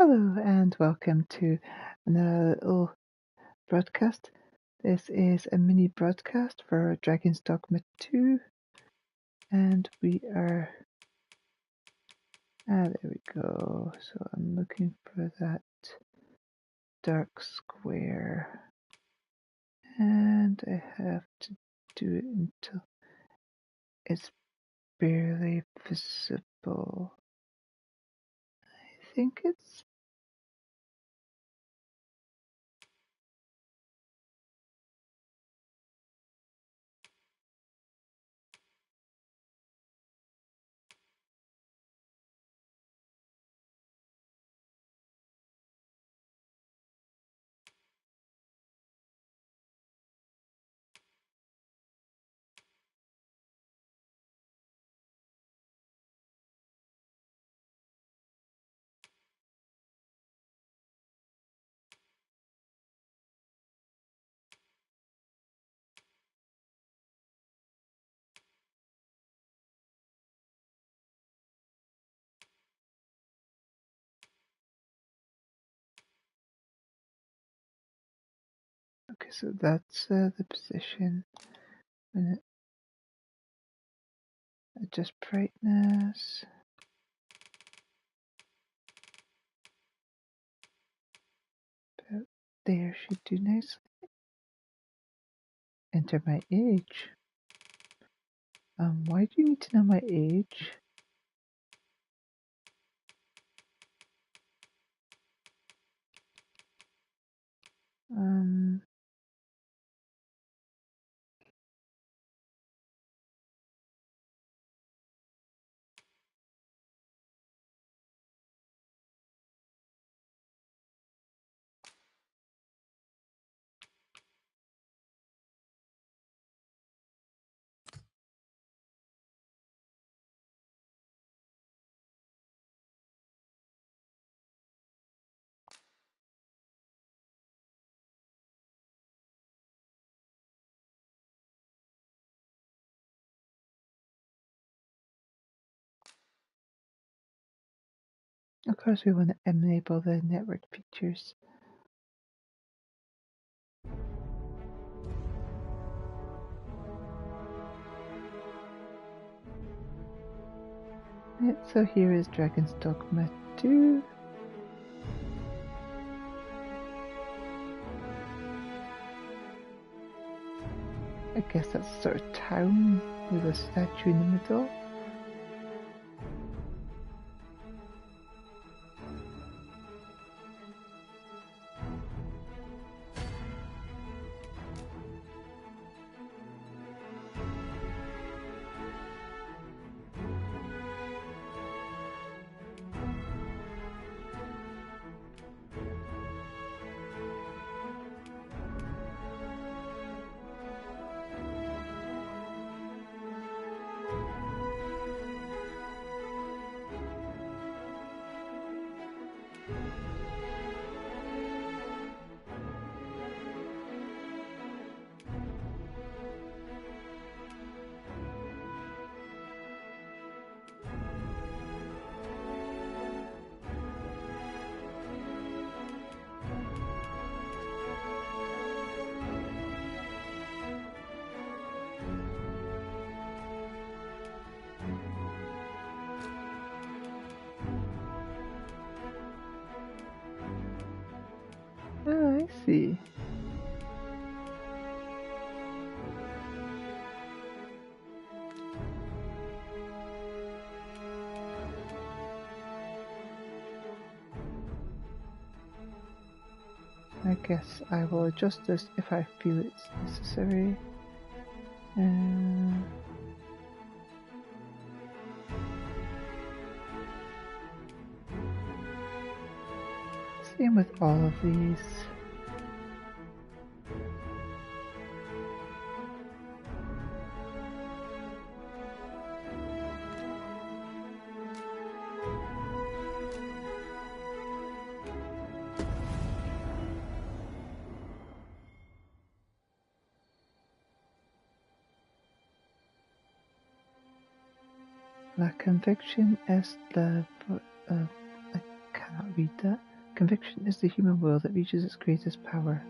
Hello and welcome to another little broadcast. This is a mini broadcast for Dragon's Dogma 2, and we are. There we go. So I'm looking for that dark square, and I have to do it until it's barely visible. I think it's. Okay, so that's the position. And adjust brightness. About there should do nicely. Enter my age. Why do you need to know my age? Um, of course, we want to enable the network features. Right, so here is Dragon's Dogma 2. I guess that's a sort of town with a statue in the middle. Oh, I see. I guess I will adjust this if I feel it's necessary. Same with all of these. La conviction est la... I cannot read that. Conviction is the human will that reaches its greatest power.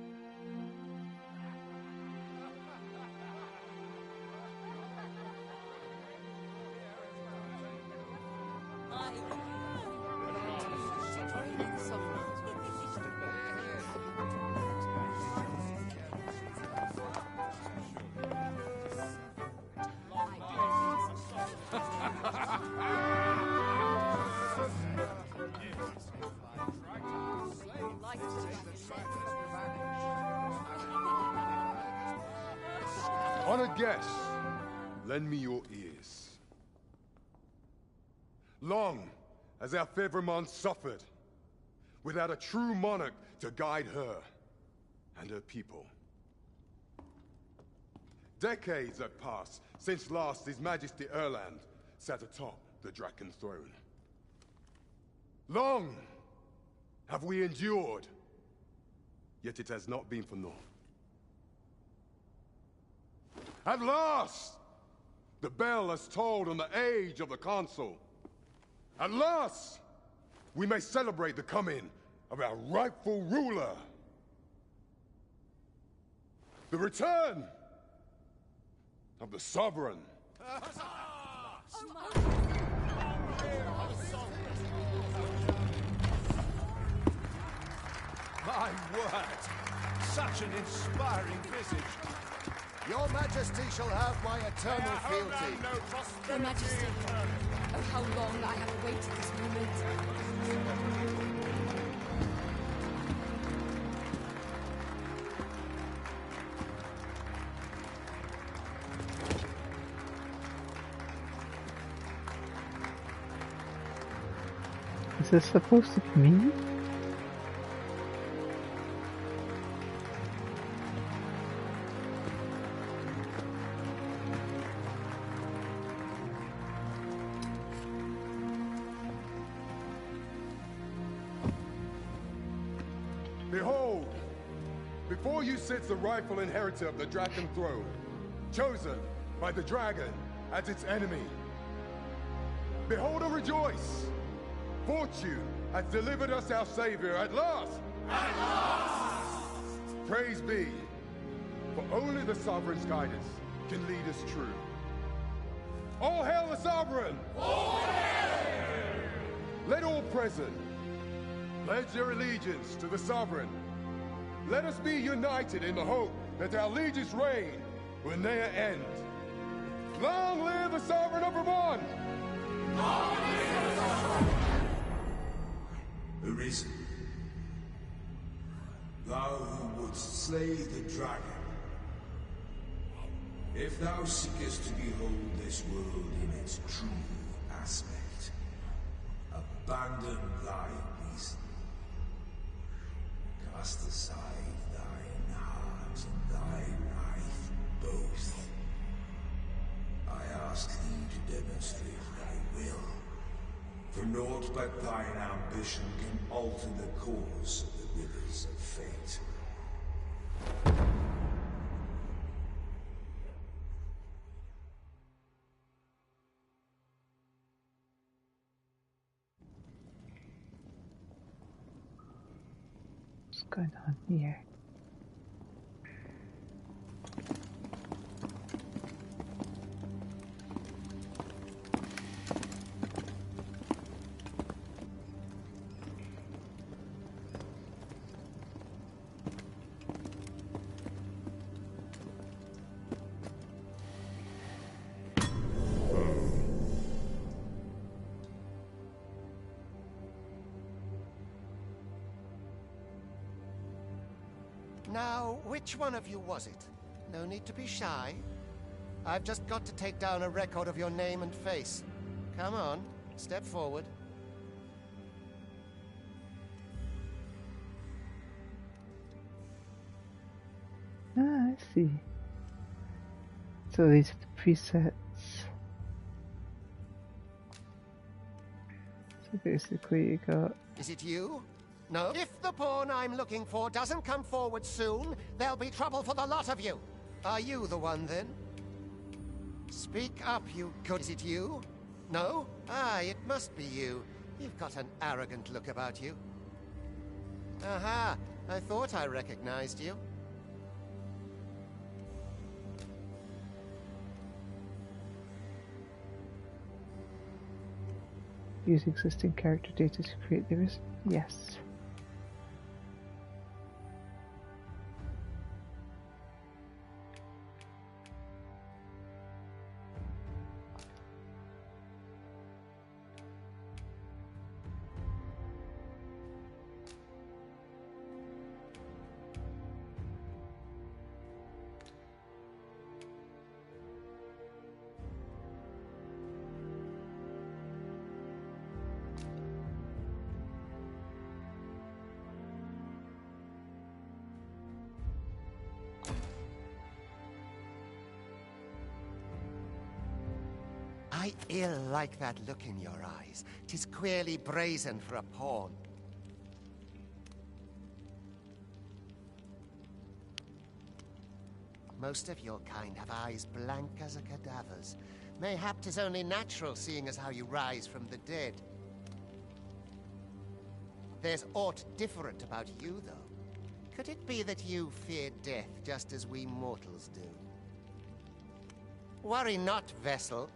Honored guests, lend me your ears. Long has our Fevrimon suffered, without a true monarch to guide her and her people. Decades have passed since last His Majesty Erland sat atop the Draken throne. Long have we endured, yet it has not been for naught. At last, the bell has tolled on the age of the Council. At last, we may celebrate the coming of our rightful ruler. The return of the Sovereign. My word! Such an inspiring visage. Your Majesty shall have my eternal fealty. Your Majesty, oh how long I have awaited this moment. Is this supposed to be me? Behold, before you sits the rightful inheritor of the Draken throne, chosen by the dragon as its enemy. Behold and rejoice! Fortune has delivered us our savior at last! At last! Praise be, for only the Sovereign's guidance can lead us true. All hail the Sovereign! All hail! Let all present pledge their allegiance to the Sovereign. Let us be united in the hope that our liege's reign will ne'er end. Long live the Sovereign of Vermont! Long live the Sovereign! Arisen, thou who wouldst slay the dragon, if thou seekest to behold this world in its true aspect, abandon thy reason. Cast aside thine heart and thy life both. I ask thee to demonstrate thy will, for naught but thine ambition can alter the course of the rivers of fate. What's going on here? Now, which one of you was it? No need to be shy. I've just got to take down a record of your name and face. Come on, step forward. Ah, I see. So these are the presets. So basically you got... Is it you? No? If the pawn I'm looking for doesn't come forward soon, there'll be trouble for the lot of you. Are you the one, then? Speak up, you good... Is it you? No? Ah, it must be you. You've got an arrogant look about you. Aha! I thought I recognized you. Use existing character data to create the risk. Yes. I ill like that look in your eyes. 'Tis queerly brazen for a pawn. Most of your kind have eyes blank as a cadaver's. Mayhap 'tis only natural, seeing as how you rise from the dead. There's aught different about you, though. Could it be that you fear death just as we mortals do? Worry not, vessel.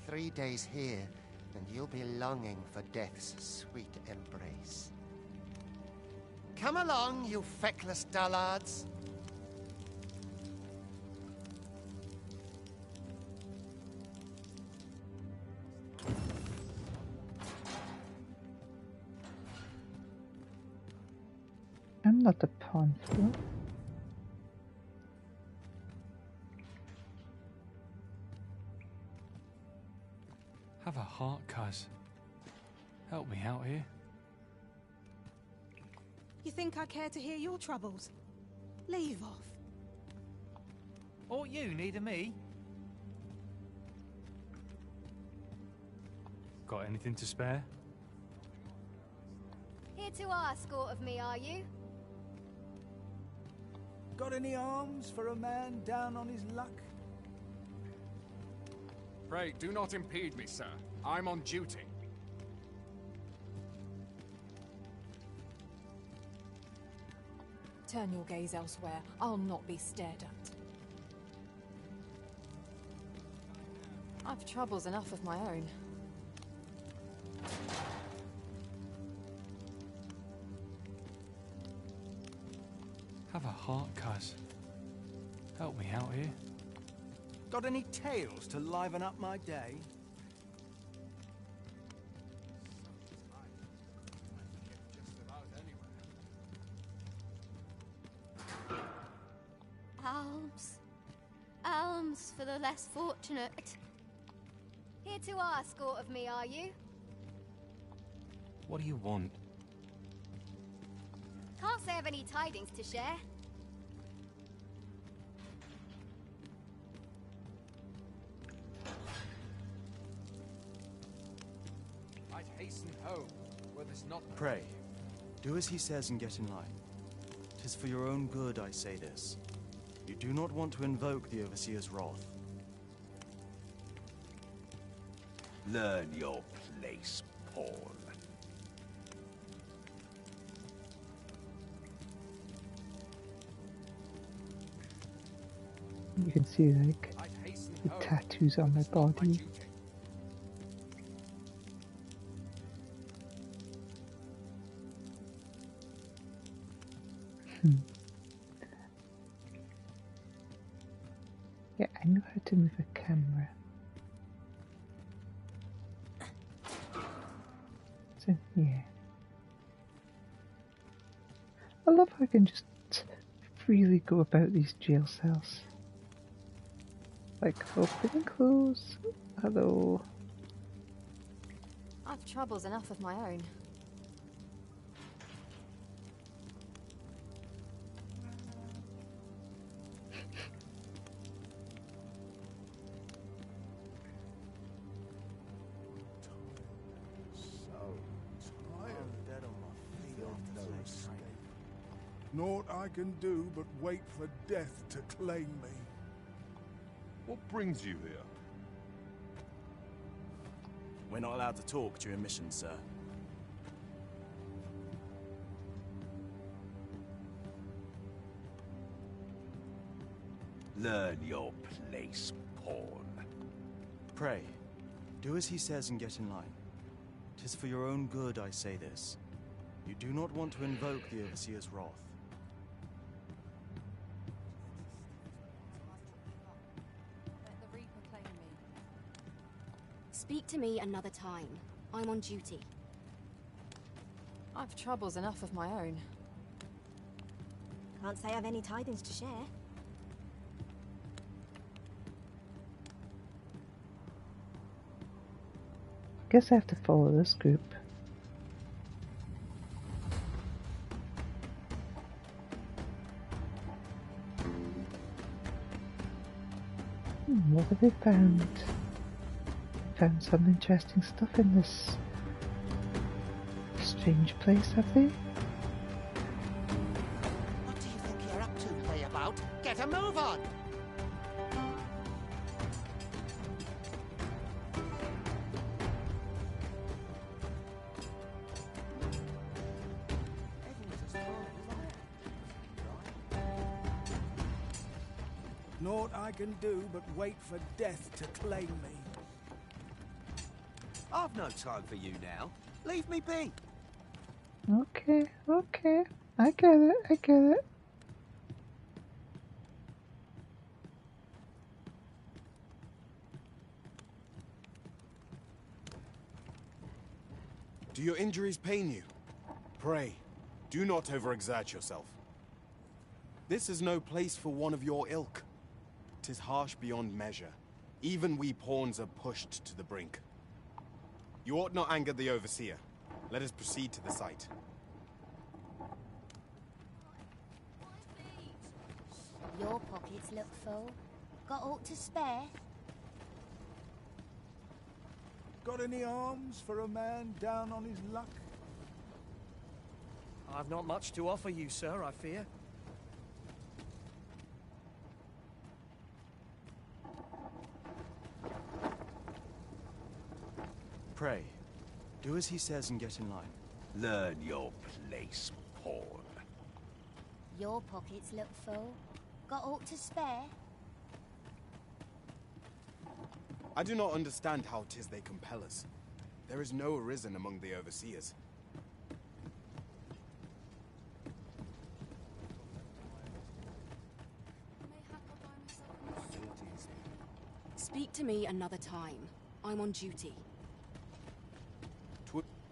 3 days here, and you'll be longing for death's sweet embrace. Come along, you feckless dullards. I'm not a pawn fool. Have a heart, cuz. Help me out here. You think I care to hear your troubles? Leave off. Or you needing me? Got anything to spare? Here to ask aught of me, are you? Got any arms for a man down on his luck? Pray, do not impede me, sir. I'm on duty. Turn your gaze elsewhere. I'll not be stared at. I've troubles enough of my own. Have a heart, cuz. Help me out here. Got any tales to liven up my day? Alms. Alms for the less fortunate. Here to ask aught of me, are you? What do you want? Can't say I've any tidings to share. I'd hasten home, were this not... Pray, do as he says and get in line. 'Tis for your own good I say this. You do not want to invoke the Overseer's wrath. Learn your place, Paul. You can see like I'd hasten the home, tattoos on my were this not body. duty. Yeah, I know how to move a camera. So yeah. I love how I can just freely go about these jail cells. Like open and close. Hello. I've troubles enough of my own. Naught I can do but wait for death to claim me. What brings you here? We're not allowed to talk during missions, sir. Learn your place, pawn. Pray, do as he says and get in line. 'Tis for your own good I say this. You do not want to invoke the Overseer's wrath. Let the Reaper claim me. Speak to me another time. I'm on duty. I've troubles enough of my own. Can't say I've any tidings to share. Guess I have to follow this group. What have they found? Found some interesting stuff in this strange place, have they? What do you think you're up to, layabout? Get a move on! Naught I can do but wait for death to claim me. I've no time for you now. Leave me be. Okay, okay. I get it, I get it. Do your injuries pain you? Pray, do not overexert yourself. This is no place for one of your ilk. 'Tis harsh beyond measure. Even we pawns are pushed to the brink. You ought not anger the Overseer. Let us proceed to the site. Your pockets look full. Got aught to spare? Got any alms for a man down on his luck? I've not much to offer you, sir, I fear. Pray, do as he says and get in line. Learn your place, pawn. Your pockets look full. Got aught to spare? I do not understand how 'tis they compel us. There is no arisen among the Overseers. Speak to me another time. I'm on duty.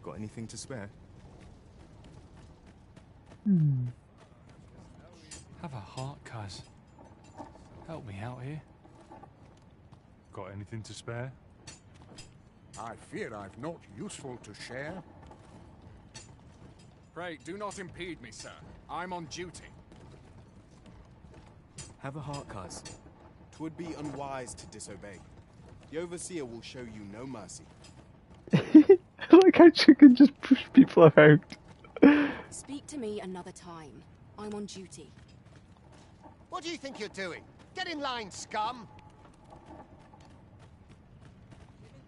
Got anything to spare? Have a heart, cuz. Help me out here. Got anything to spare? I fear I've naught useful to share. Pray, do not impede me, sir. I'm on duty. Have a heart, cuz. 'Twould be unwise to disobey. The Overseer will show you no mercy. I like how she can just push people around. Speak to me another time. I'm on duty. What do you think you're doing? Get in line, scum!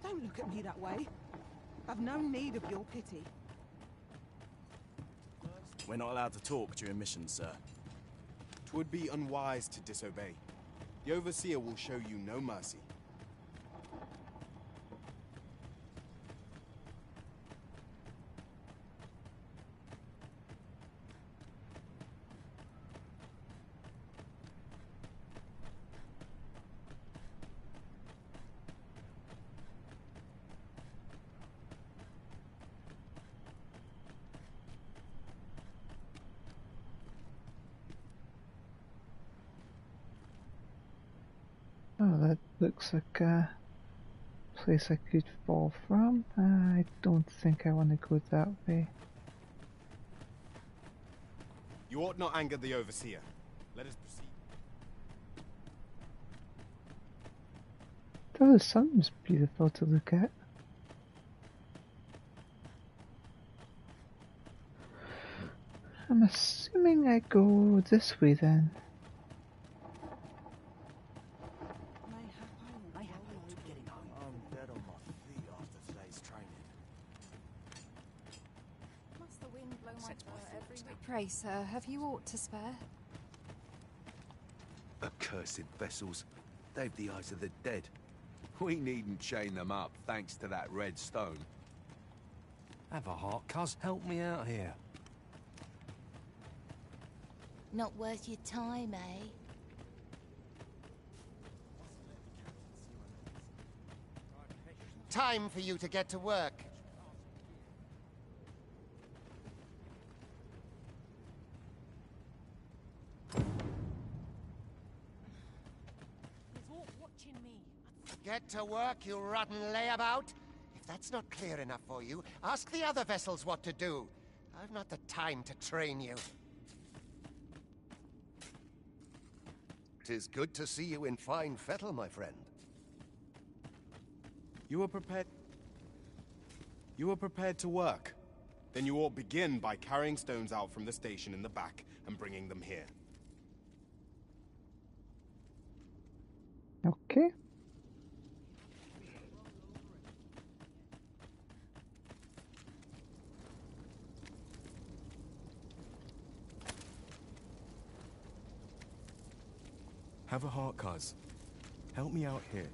Don't look at me that way. I've no need of your pity. We're not allowed to talk during missions, sir. 'Twould be unwise to disobey. The Overseer will show you no mercy. Oh, that looks like a place I could fall from. I don't think I want to go that way. You ought not anger the Overseer. Let us proceed. Though the sun's beautiful to look at. I'm assuming I go this way then. I'm dead on my feet after today's training. Must the wind blow my fur every week? Pray, sir, have you aught to spare? A Cursed vessels. They've the eyes of the dead. We needn't chain them up, thanks to that red stone. Have a heart, cuz. Help me out here. Not worth your time, eh? Time for you to get to work. Get to work, you rotten layabout. If that's not clear enough for you, ask the other vessels what to do. I've not the time to train you. 'Tis good to see you in fine fettle, my friend. You were prepared... You were prepared to work. Then you ought begin by carrying stones out from the station in the back and bringing them here. Okay. Have a heart, cuz. Help me out here.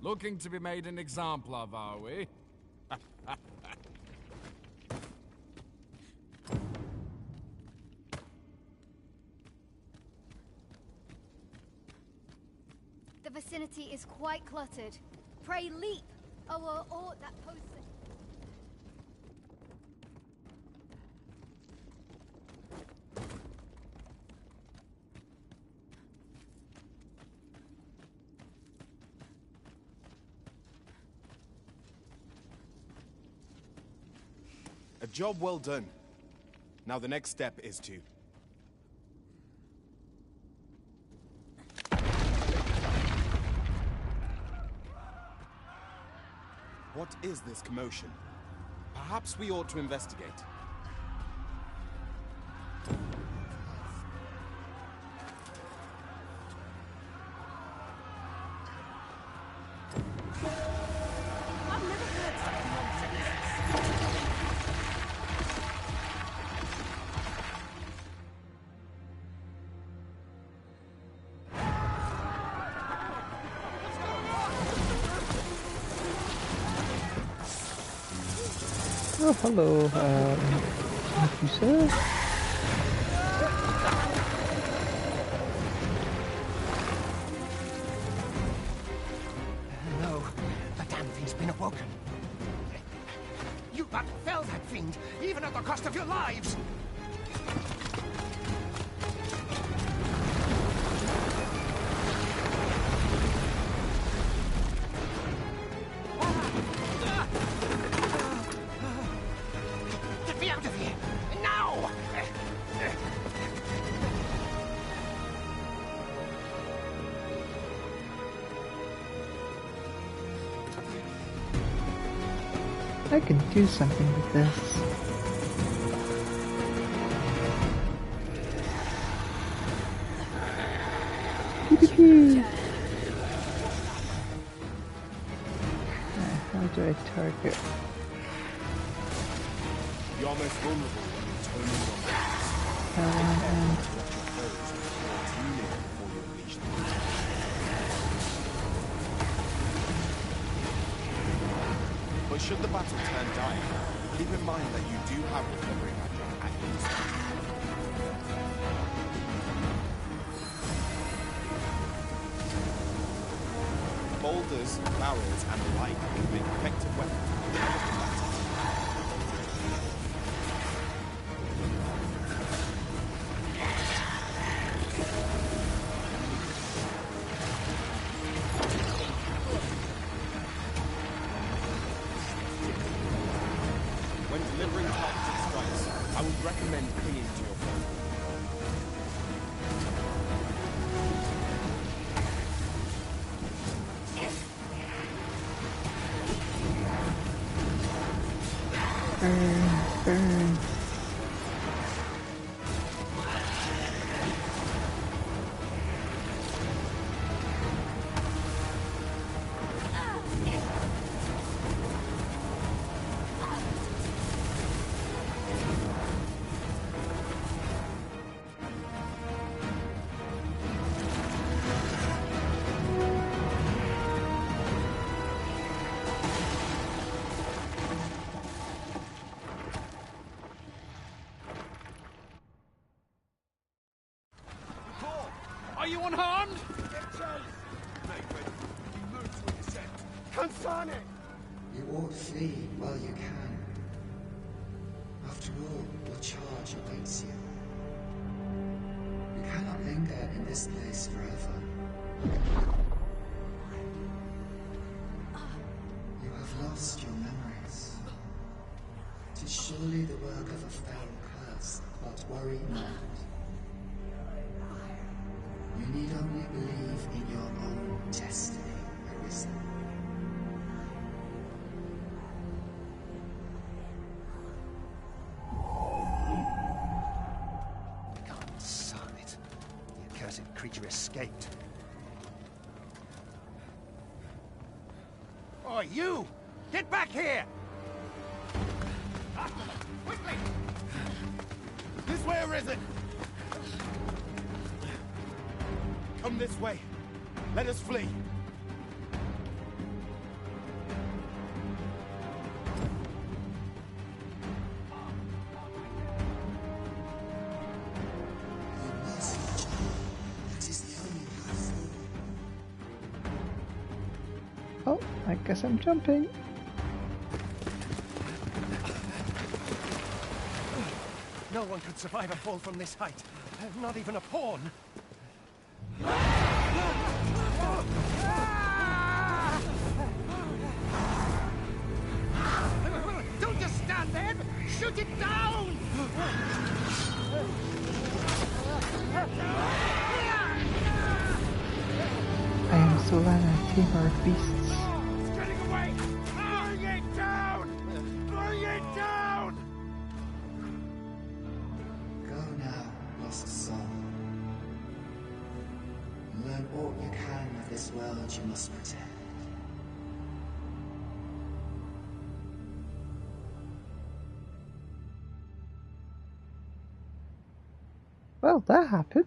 Looking to be made an example of, are we? The vicinity is quite cluttered. Pray leap! Or that post... A job well done. Now the next step is to... What is this commotion? Perhaps we ought to investigate. I've never heard such nonsense. Oh, hello, thank you, sir. No, the damn thing's been awoken. You but fell that fiend, even at the cost of your lives! Get me out of here! Now! I can do something with this. Pee-pee-pee. How do I target? You're most vulnerable when you turn in your backs. And Too near before you unleash them. But should the battle turn dire, keep in mind that you do have recovery magic at your disposal. Boulders, barrels, and the like will make effective weapons for the battle. When delivering targeted strikes, I would recommend clinging to your foe. burn. Are you unharmed? Consane! You ought to flee while you can. After all, your charge awaits you. You cannot linger in this place forever. You have lost your memories. 'Tis surely the work of a fell curse, but worry not. You need only believe in your own destiny, Arisen. Sonnet. The accursed creature escaped. Oh, you! Get back here! Quickly! This way, Arisen! Come this way. Let us flee. Oh, I guess I'm jumping. No one could survive a fall from this height. Not even a pawn. Don't just stand there! Shoot it down! I am Solana, tamer of beasts. It's getting away! Bring it down! Bring it down! Go now, lost soul. Learn all you can of this world you must protect. Well, that happened.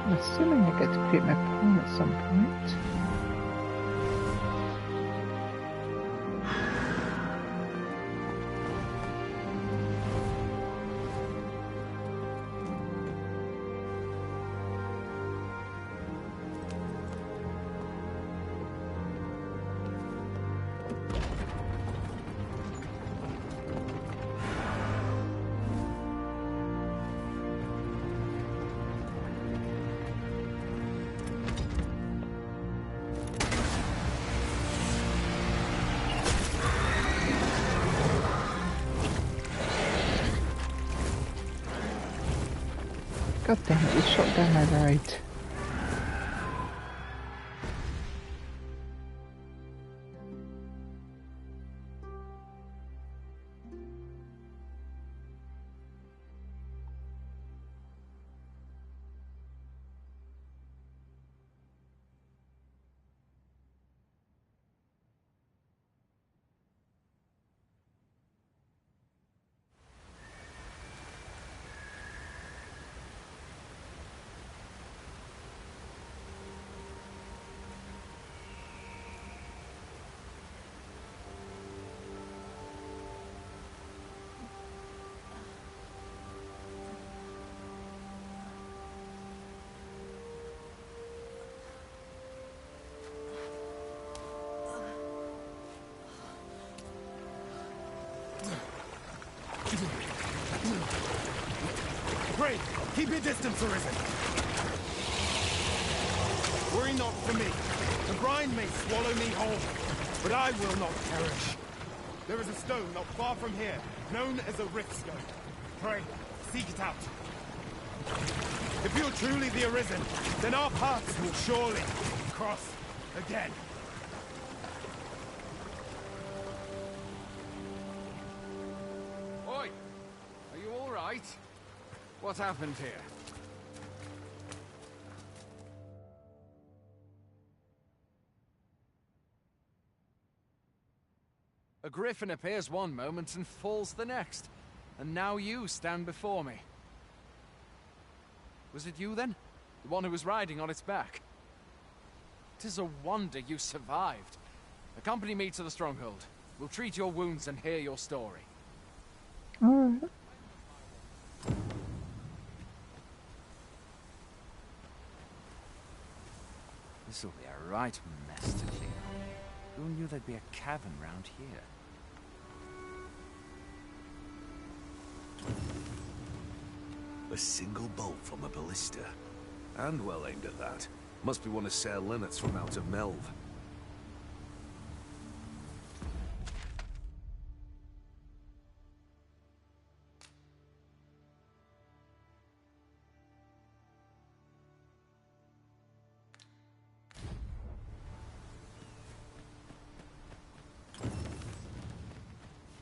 I'm assuming I get to create my pawn at some point. God damn it, you shot down my ride. Pray, keep your distance, Arisen. Worry not for me. The brine may swallow me whole, but I will not perish. There is a stone not far from here, known as a rift stone. Pray, seek it out. If you're truly the Arisen, then our paths will surely cross again. Oi! Are you all right? What happened here? A griffin appears one moment and falls the next. And now you stand before me. Was it you then? The one who was riding on its back? 'Tis a wonder you survived. Accompany me to the stronghold. We'll treat your wounds and hear your story. Alright. This'll be a right mess to clean. Who knew there'd be a cavern round here? A single bolt from a ballista. And well aimed at that. Must be one of Sir Linnet's from out of Melve.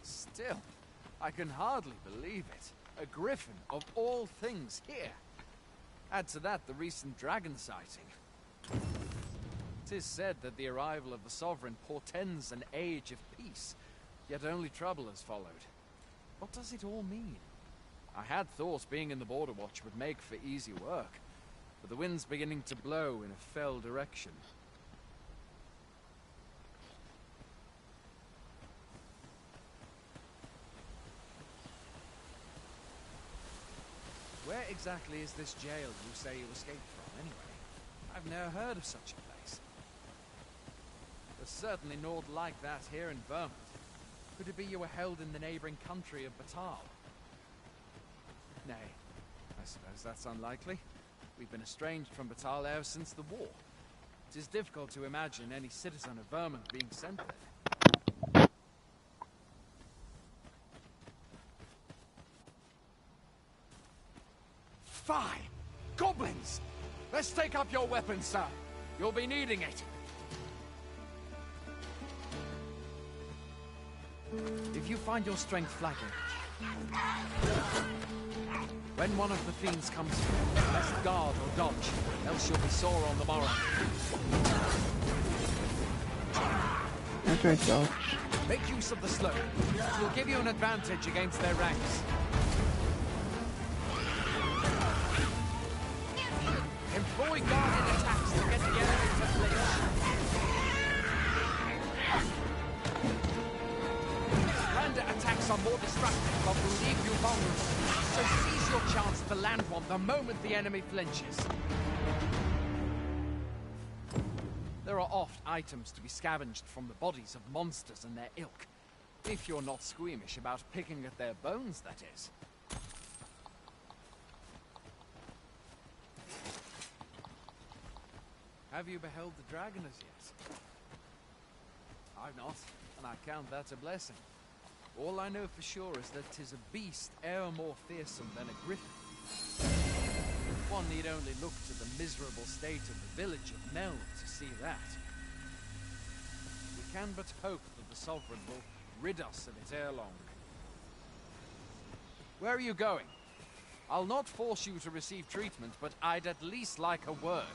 Still, I can hardly believe it. A griffin of all things here. Add to that the recent dragon sighting. 'Tis said that the arrival of the Sovereign portends an age of peace, yet only trouble has followed. What does it all mean? I had thought being in the Border Watch would make for easy work, but the wind's beginning to blow in a fell direction. Where exactly is this jail you say you escaped from, anyway? I've never heard of such a place. There's certainly naught like that here in Vermont. Could it be you were held in the neighboring country of Batal? Nay, I suppose that's unlikely. We've been estranged from Batal ever since the war. It is difficult to imagine any citizen of Vermont being sent there. Fie! Goblins! Let's take up your weapons, sir. You'll be needing it. If you find your strength flagging, when one of the fiends comes through, best guard or dodge, else you'll be sore on the morrow. Okay, dodge. Make use of the slope. It will give you an advantage against their ranks. Employ guarded attacks to get the enemy to flinch. Random attacks are more destructive but will leave you vulnerable. So seize your chance to land one the moment the enemy flinches. There are oft items to be scavenged from the bodies of monsters and their ilk. If you're not squeamish about picking at their bones, that is. Have you beheld the dragon as yet? I've not, and I count that a blessing. All I know for sure is that 'tis a beast e'er more fearsome than a griffin. One need only look to the miserable state of the village of Melve to see that. We can but hope that the Sovereign will rid us of it ere long. Where are you going? I'll not force you to receive treatment, but I'd at least like a word.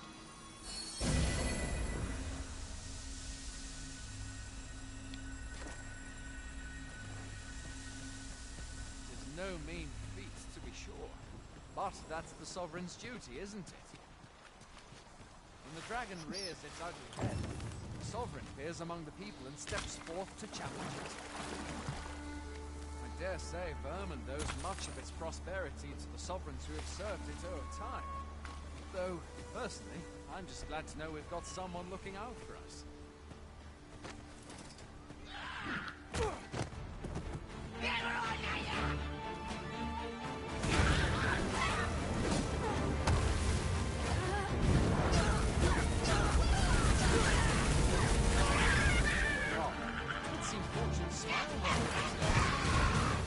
No mean feat, to be sure. But that's the Sovereign's duty, isn't it? When the dragon rears its ugly head, the Sovereign appears among the people and steps forth to challenge it. I dare say Vermont owes much of its prosperity to the Sovereigns who have served it over time. Though, personally, I'm just glad to know we've got someone looking out for us.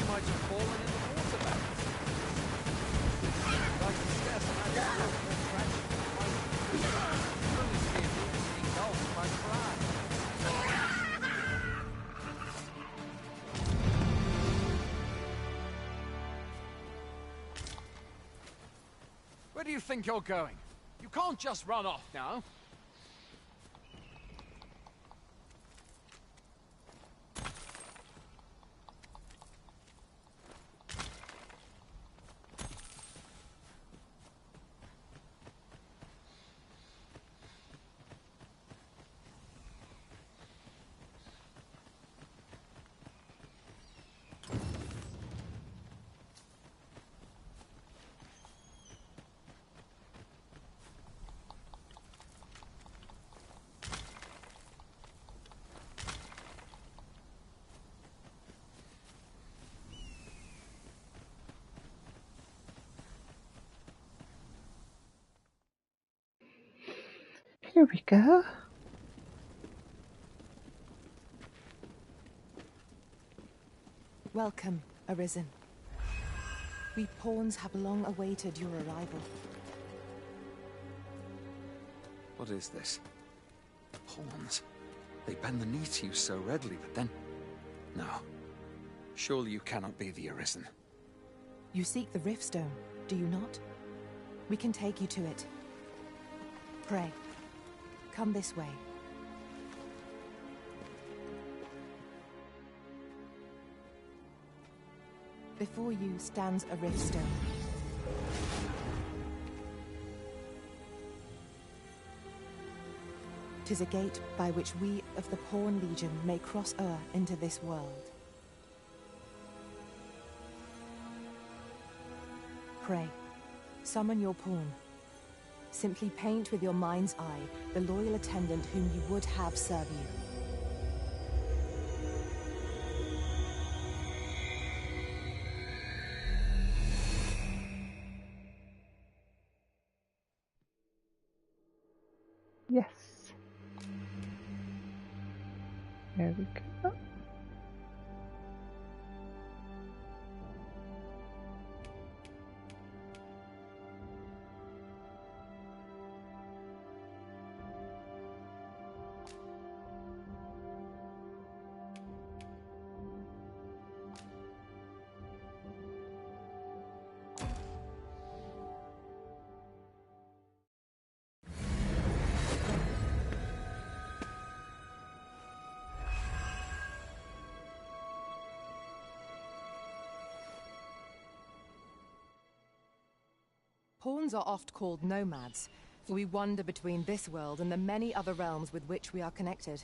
Might have fallen in the water bath. Like the step, Where do you think you're going? You can't just run off now. Here we go. Welcome, Arisen. We pawns have long awaited your arrival. What is this? Pawns. They bend the knee to you so readily, but then... No. Surely you cannot be the Arisen. You seek the Riftstone, do you not? We can take you to it. Pray. Come this way. Before you stands a Riftstone. "'Tis a gate by which we of the Pawn Legion may cross into this world. Pray, summon your pawn. Simply paint with your mind's eye the loyal attendant whom you would have serve you. Yes. There we go. Pawns are oft called nomads, for we wander between this world and the many other realms with which we are connected.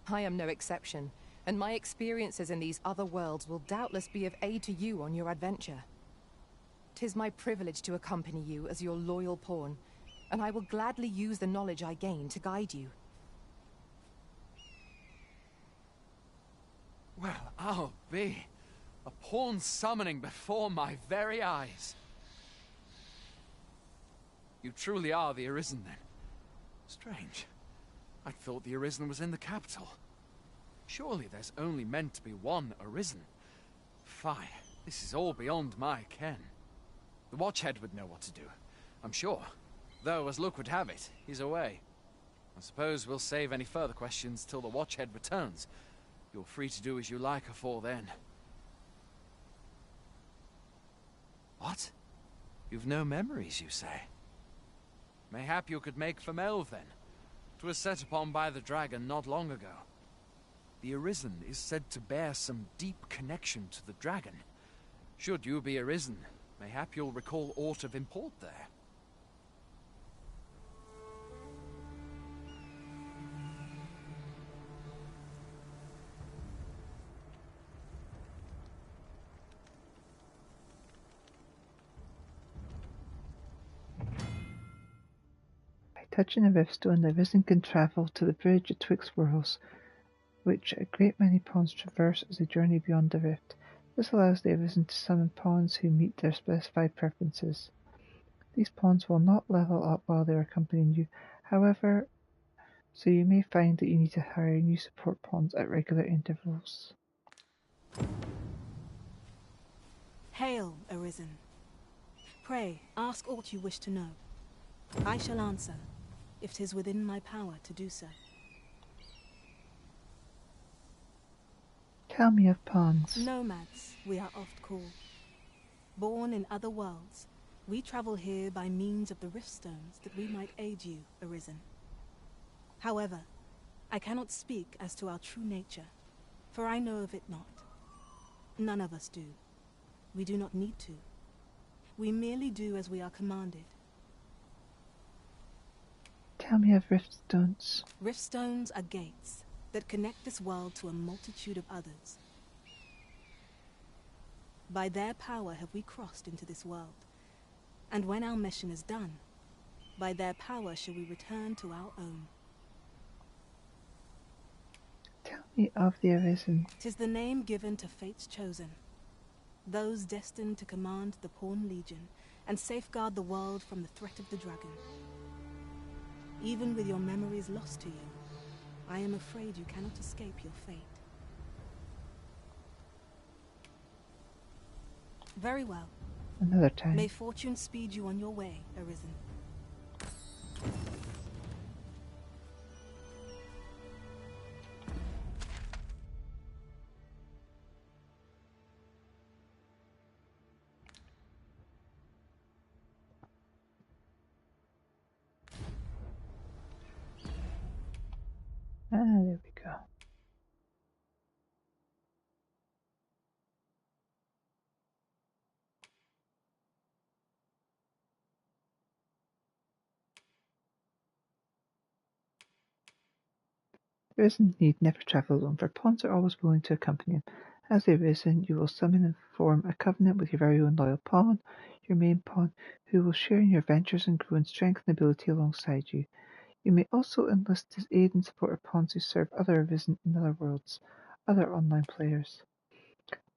I am no exception, and my experiences in these other worlds will doubtless be of aid to you on your adventure. 'Tis my privilege to accompany you as your loyal pawn, and I will gladly use the knowledge I gain to guide you. Well, I'll be. A pawn summoning before my very eyes. You truly are the Arisen, then? Strange. I thought the Arisen was in the capital. Surely there's only meant to be one Arisen. Fie, this is all beyond my ken. The Watchhead would know what to do, I'm sure. Though, as luck would have it, he's away. I suppose we'll save any further questions till the Watchhead returns. You're free to do as you like afore then. What? You've no memories, you say? Mayhap you could make for Melve, then. 'Twas set upon by the dragon not long ago. The Arisen is said to bear some deep connection to the dragon. Should you be Arisen, mayhap you'll recall aught of import there. Touching the Riftstone, the Risen can travel to the bridge betwixt worlds, which a great many pawns traverse as they journey beyond the rift. This allows the Arisen to summon pawns who meet their specified preferences. These pawns will not level up while they are accompanying you, however, so you may find that you need to hire new support pawns at regular intervals. Hail, Arisen. Pray, ask aught you wish to know. I shall answer, if 'tis within my power to do so. Tell me of pawns. Nomads, we are oft called. Born in other worlds, we travel here by means of the rift stones that we might aid you, Arisen. However, I cannot speak as to our true nature, for I know of it not. None of us do. We do not need to. We merely do as we are commanded. Tell me of riftstones. Riftstones are gates that connect this world to a multitude of others. By their power have we crossed into this world, and when our mission is done, by their power shall we return to our own. Tell me of the Arisen. 'Tis the name given to fate's chosen, those destined to command the Pawn Legion and safeguard the world from the threat of the dragon. Even with your memories lost to you, I am afraid you cannot escape your fate. Very well. Another time. May fortune speed you on your way, Arisen. Ah, there we go. The Arisen need never travel alone, for pawns are always willing to accompany him. As the Arisen, you will summon and form a covenant with your very own loyal pawn, your main pawn, who will share in your adventures and grow in strength and ability alongside you. You may also enlist his aid and support of pawns who serve other Arisen in other worlds, other online players.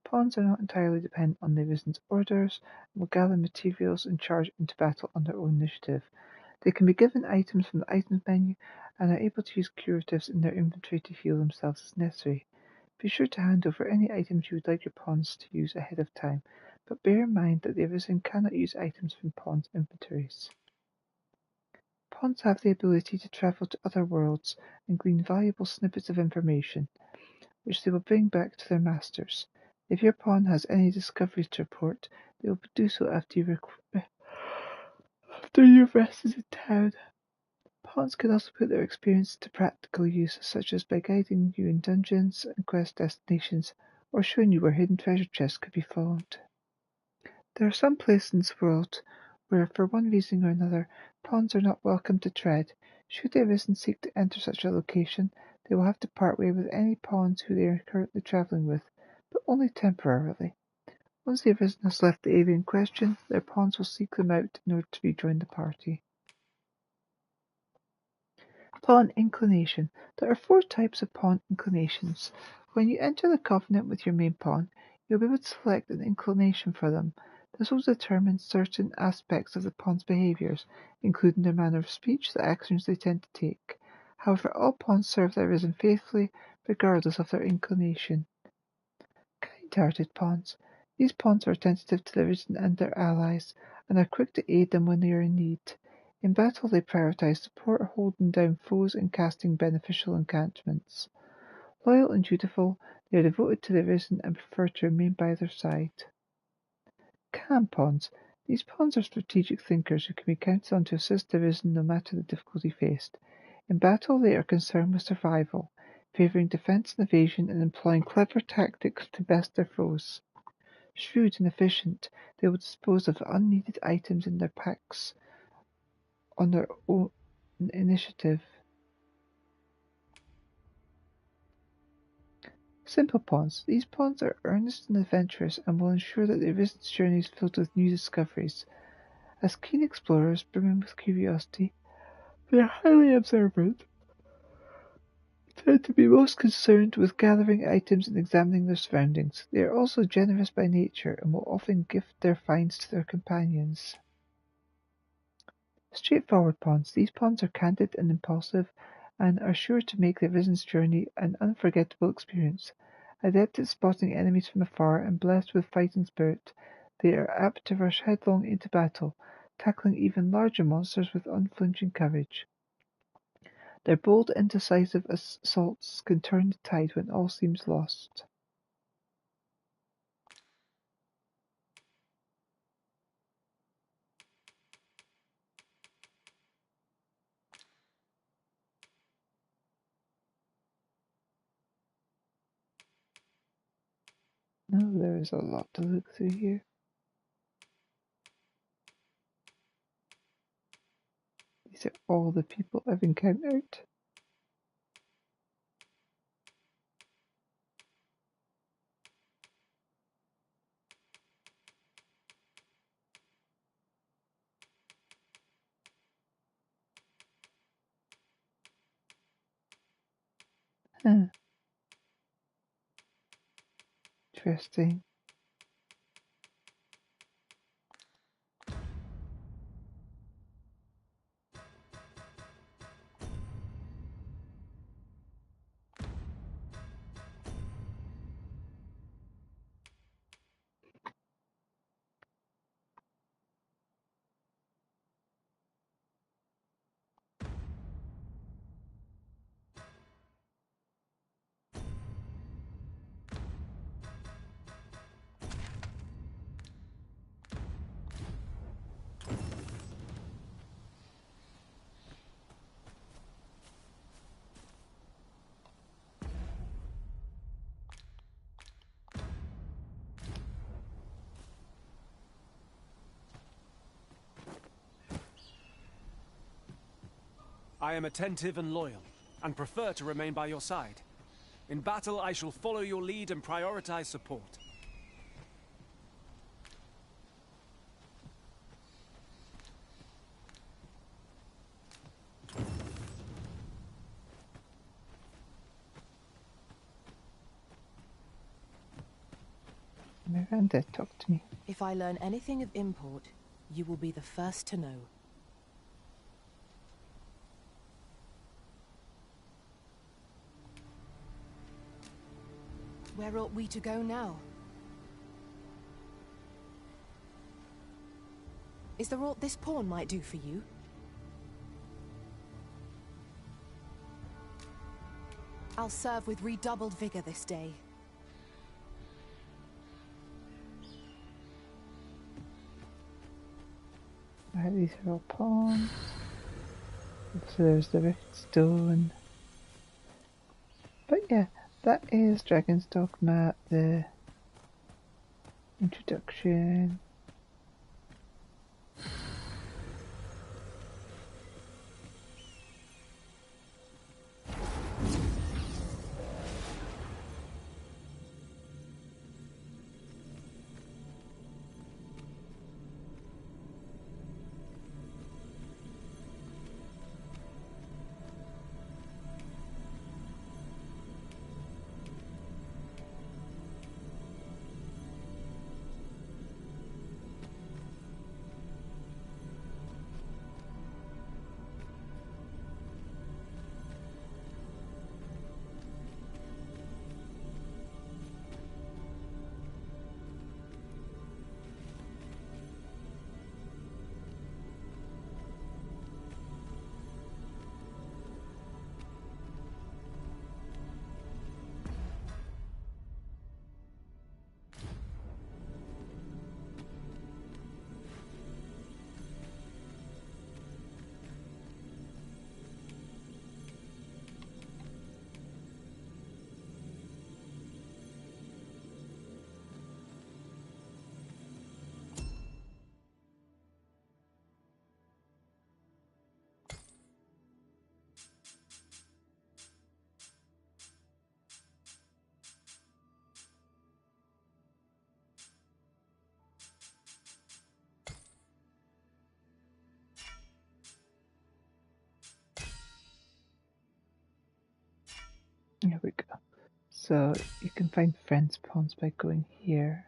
Pawns are not entirely dependent on the Arisen's orders, and will gather materials and charge into battle on their own initiative. They can be given items from the items menu and are able to use curatives in their inventory to heal themselves as necessary. Be sure to hand over any items you would like your pawns to use ahead of time, but bear in mind that the Arisen cannot use items from pawns' inventories. Pawns have the ability to travel to other worlds and glean valuable snippets of information, which they will bring back to their masters. If your pawn has any discoveries to report, they will do so after you've rested in town. Pawns can also put their experience to practical use, such as by guiding you in dungeons and quest destinations, or showing you where hidden treasure chests could be found. There are some places in this world where, for one reason or another, pawns are not welcome to tread. Should the Arisen seek to enter such a location, they will have to part way with any pawns who they are currently travelling with, but only temporarily. Once the Arisen has left the area in question, their pawns will seek them out in order to rejoin the party. Pawn inclination. There are 4 types of pawn inclinations. When you enter the covenant with your main pawn, you'll be able to select an inclination for them. This will determine certain aspects of the pawn's behaviours, including their manner of speech, the actions they tend to take. However, all pawns serve their Arisen faithfully, regardless of their inclination. Kind-hearted pawns. These pawns are attentive to the Arisen and their allies, and are quick to aid them when they are in need. In battle, they prioritize support, holding down foes and casting beneficial enchantments. Loyal and dutiful, they are devoted to the Arisen and prefer to remain by their side. Calm pawns. These pawns are strategic thinkers who can be counted on to assist the Arisen no matter the difficulty faced. In battle, they are concerned with survival, favouring defence and evasion and employing clever tactics to best their foes. Shrewd and efficient, they will dispose of unneeded items in their packs on their own initiative. Simple pawns. These pawns are earnest and adventurous and will ensure that the Arisen's journey is filled with new discoveries. As keen explorers, brimming with curiosity, they are highly observant, tend to be most concerned with gathering items and examining their surroundings. They are also generous by nature and will often gift their finds to their companions. Straightforward pawns. These pawns are candid and impulsive and are sure to make the Arisen's journey an unforgettable experience. Adept at spotting enemies from afar and blessed with fighting spirit, they are apt to rush headlong into battle, tackling even larger monsters with unflinching courage. Their bold and decisive assaults can turn the tide when all seems lost. No, there is a lot to look through here. These are all the people I've encountered. Huh. Interesting. I am attentive and loyal, and prefer to remain by your side. In battle, I shall follow your lead and prioritize support. Miranda, talk to me. If I learn anything of import, you will be the first to know. Where ought we to go now? Is there aught this pawn might do for you? I'll serve with redoubled vigor this day. Right, these are all pawns. So there's the Rift Stone. But yeah, that is Dragon's Dogma, the introduction. Here we go. So you can find friends' pawns by going here.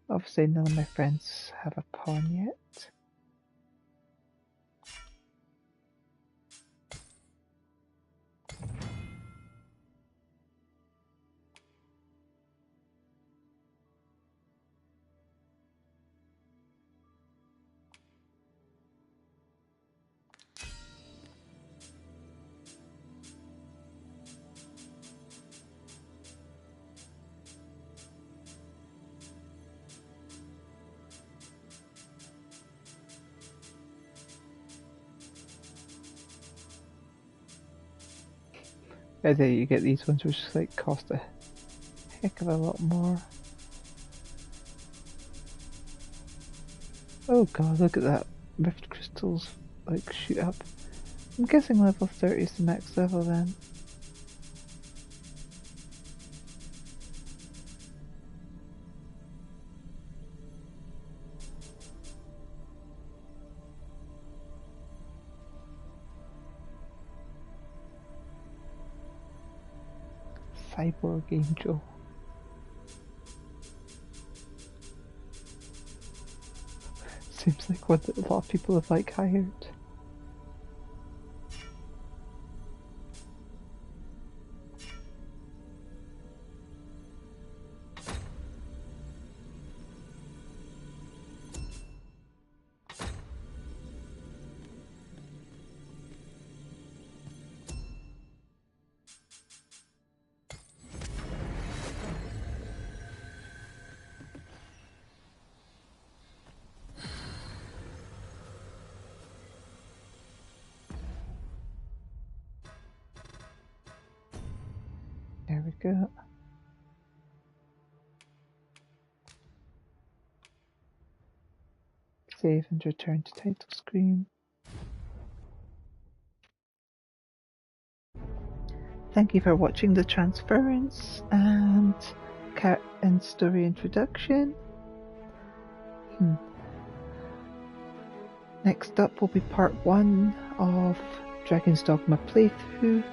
Obviously none of my friends have a pawn yet. And then you get these ones which like cost a heck of a lot more. Oh god, look at that. Rift crystals, like, shoot up. I'm guessing level 30 is the max level then. Cyborg Angel. Seems like one that a lot of people have like hired. There we go. Save and return to title screen. Thank you for watching the Transference and story introduction. Next up will be part 1 of Dragon's Dogma playthrough.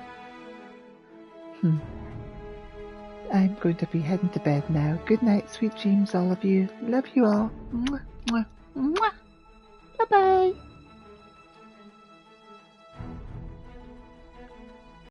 I'm going to be heading to bed now. Good night, sweet dreams, all of you. Love you all. Mwah, mwah, mwah. Bye-bye.